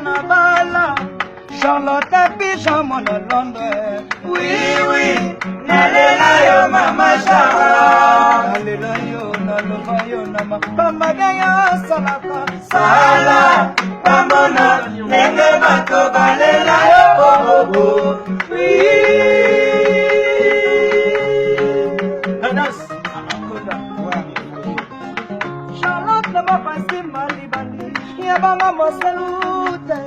Nabala, Charlotte Pigeon, mon Londres. Oui, oui, nalela yo mama Charlotte. Nalela yo, naloba yo, nama pamada ya salaka. Sala, pamona, nenge bato balela yo bobo. Oui. Anas, Charlotte nama pasimba libani, yabanga moselute.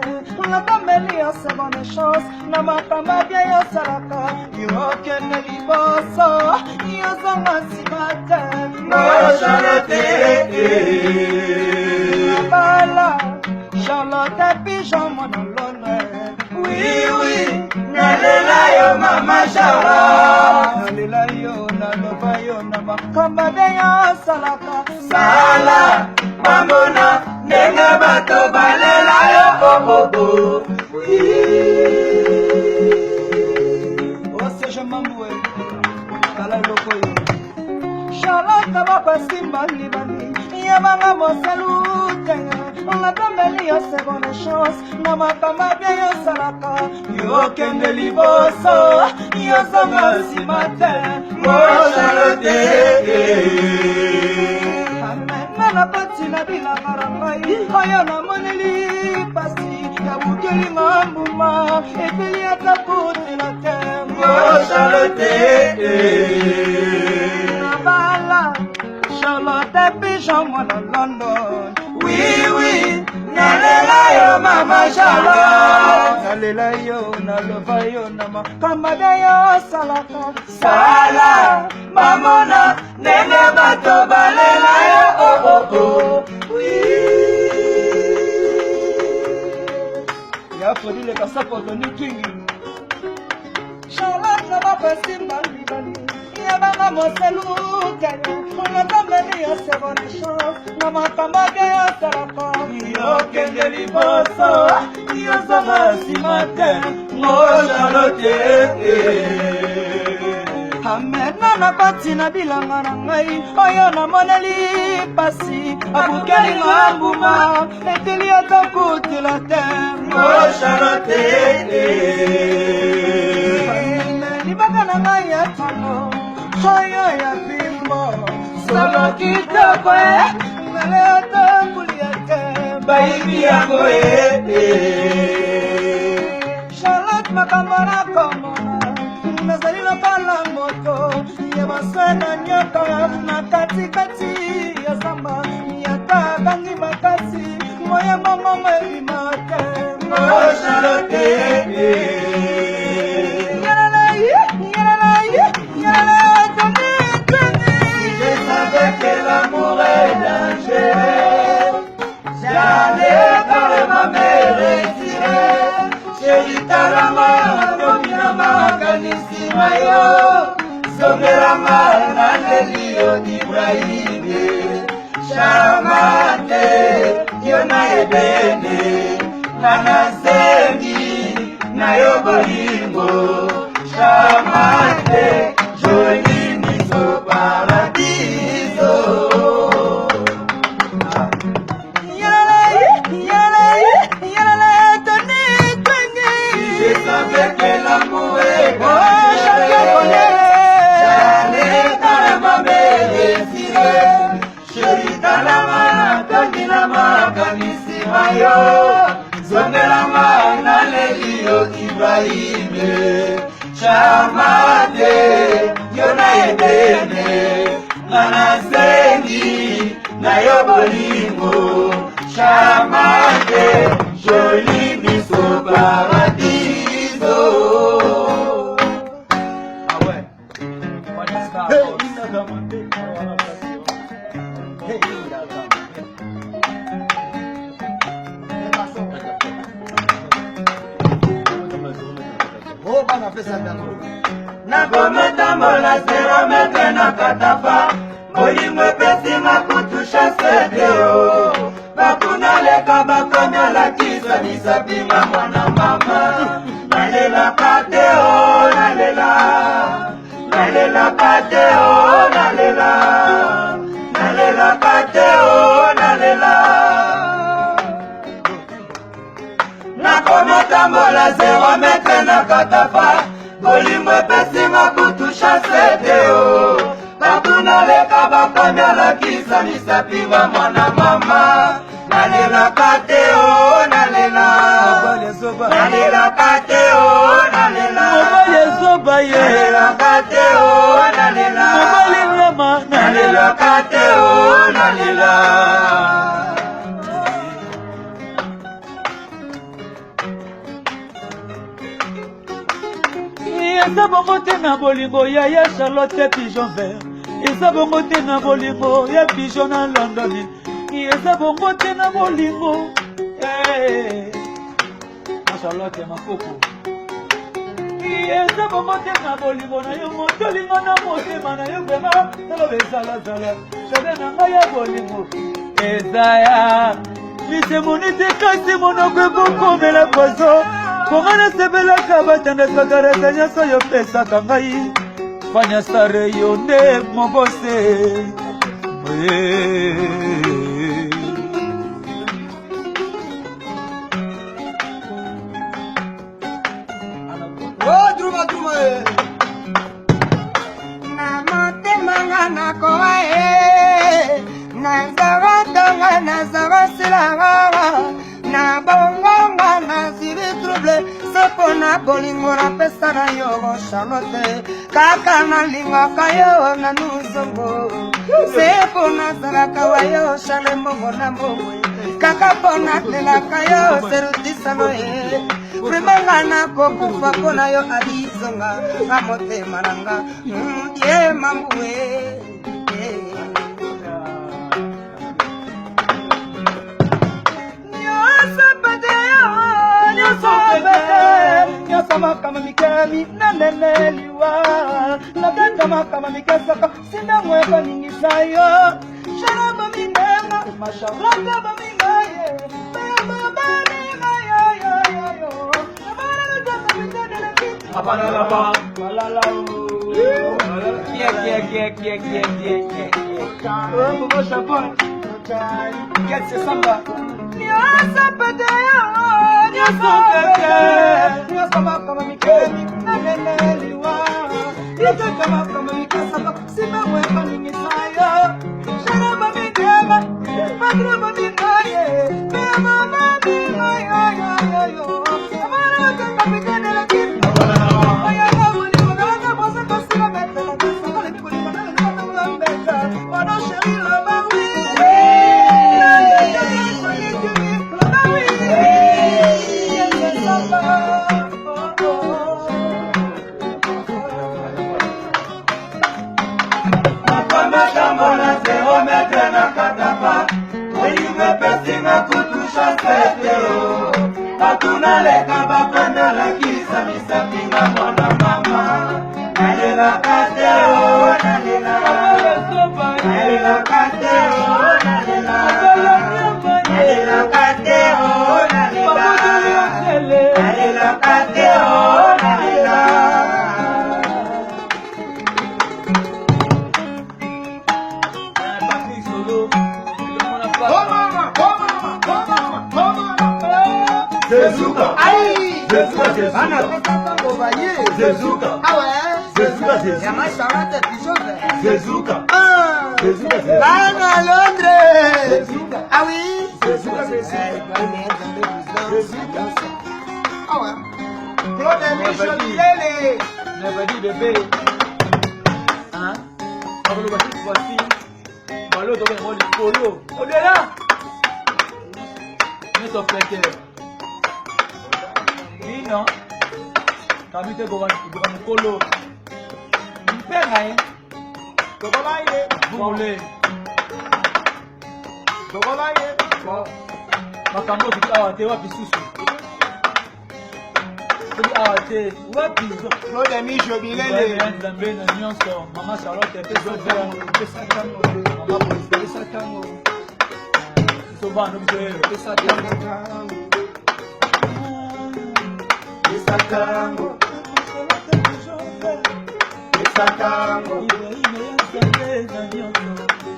La famille a seconde chance, nama pamada ya salaka. Yo kene liboso, yo zanga simate. Charlotte. Nabala, Charlotte Pigeon, mon Londres. Oui, oui, nalela yo mama Charlotte. Nalela yo, naloba yo, nama kamade ya salaka. Sala, mamona, nenge bato balela yo bobo. Oui. Ose je mamwe, kala loko yo. Charlotte baba simba libani, yabanga moselute. La famille a seconde chance, nama kamade ya salaka. Yo kende liboso, yo zanga simate. Charlotte. Nana patina bila marangai, aya na moneli pasi, ya bukeli mambuma, eteli atakote la terre. Charlotte. Nabala, Charlotte Pigeon, mon London. Oui, oui, nalela yo mama Charlotte. Nalela yo, naloba yo, nama kamada yo salaka. Sala, mamona, nenge bato balela yo Oui. Ya fodile kasapoto ni kingi. Charlotte na bapasimba libani, yabanga moseluke. La famille a seconde chance, nama kamada yo salaka. Yo kende liboso, yo zanga simate. Charlotte. Amena na patina bilanga na ngai, oyo na moneli pasi, abukeli ngambuma, eteli atakutila terre. Charlotte. Libaka na ngai ya tano, oyo ya bimbo, solo kitoko ngale atambuli ya te, Baby yango Charlotte makambo na komona, nazali lopala moto, ya basena nyoka na katikati ya zamba, ya tabangi makasi, moya mongongo ebimate. Charlotte. Je savais que l'amour est dangereux. J'allais carrément me retirer. Chérie talama, dominama, kanisima yo. Songerama, naleli yo d'Ibrahim. Chamate, yo na ebene. Nana sengi, na yo bolingo. Chamate, joli miso paradiso. Je savais que l'amour est j'allais carrément me retirer. Chérie talama, tandilama, kanisima yo. Zongelama, naleli yo Ibrahim. Chamate, yo na edene. Nana sengi, na yo bolingo. Chamate, joli miso paradiso. Ah ouais, what is that? Hey, oh, bana pesa ndango. nakomotambola 0 metre na katapa bolingo epesinga kutusha sedeo bakuna leka bakomi olakisa misapinga mwana mama nalelaka te o nalelaka te o nalelaka te o nakomotambola 0 metre na katapa bolingo epesinga kutusha sedeo bakuna leka bakomi olakisa misapinga mwana mama nalelaka te o nalelaka te o nalelaka te o nalelaka te o nalela. Eza bongo te na bolingo ya Charlotte Pigeon Vert. Eza bongo te na bolingo ya Pigeon na London. Eza bongo te na bolingo na Charlotte Makoko. Eza bongo te na bolingo na yo motolingo na motema na yo bema talo bezala chabe na ngai ya bolingo. Eza ya lisemoni te kasi monoko ekokomela pozo kongana sebelaka batandaka reta nyonso yo pesaka ngai fanya stare yo nde mobose na motema nga nakoa nazaratonga nazarasilanga na bongonga nazili trouble sepo na bolingo napesa na yo Charlotte kaka nalingaka yo na nuzongo sepo nazalaka wa yo chale mbongo na mbongo kaka mpo natelaka yo serutisano vremanga nakokufa mpo na yo adizonga na motema nanga ye mambuwe kama mikami na neneliwa na benda kama mikasaka sina mweka ningi sayo sharaba minema mashallah ba mingaye mama mingaye yo mama nataka mitendele kitu hapana laba walala kie Bobo Chapoy get se samba Nyasa padeo Nyasa peke Nyasa kama mikemi Naneneliwa Ita kama mikasaba Sima mwema ningisayo Sharaba minema Madraba mingaye Mama mingaye Amara wataka mitendele kitu Oya gabu ni mwana Bosa kasila metela Kasa kale miku ni mwana Wano sheri la mawi Nakomotambola 0 metre na katapa bolingo epesinga kutusha sedeo bakuna leka bakomi olakisa misapinga mwana mama nalelaka te o nalelaka te o nalelaka te o nalelaka te o Zezuka. Aïe. Zezuka. Zezuka. Ah ouais. Zezuka. Y'a ma Charlotte Pigeon Vert. Zezuka. Zezuka. Anna Londres. Zezuka. Ah oui. Zezuka. Zezuka. Ah ouais. Claude Michel Lele. Never dit bébé. Hein? On va le voir cette fois-ci. Malo doit être le polo. Au-delà. Mets ton flingueur. Oui, non? Kami te govan polo. Mpenga eh? Gogola ye. Bole. Gogola ye. Makambo kitawa tewa bisusu. awa te wapi Claude Mijo Bilele nzambe na nyonso mama Charlotte pesa tango mama polisi pesa tango sobano biso pesa tango pesa tango pesa tango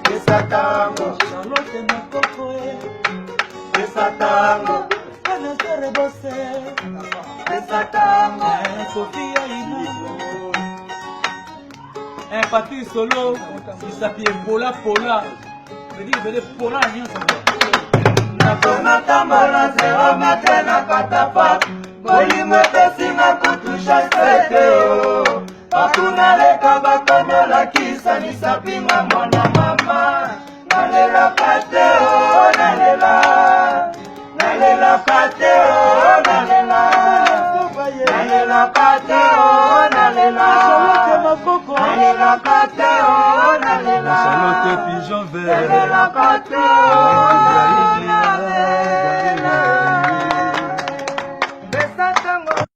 pesa tango Charlotte na koko pesa tango ana sere bose pesa tango Sofia Ina Patrice Solo Isapi Pola Pola Vedi Pola nyonso nakona tambola zero mate na katapa bolingo epesinga kutusha sete o bakuna leka bakomolakisa lisapinga mwana mama nalelaka te o nalelaka te o nalelaka te o nalelaka te o Charlotte Pigeon Vert nalelaka te o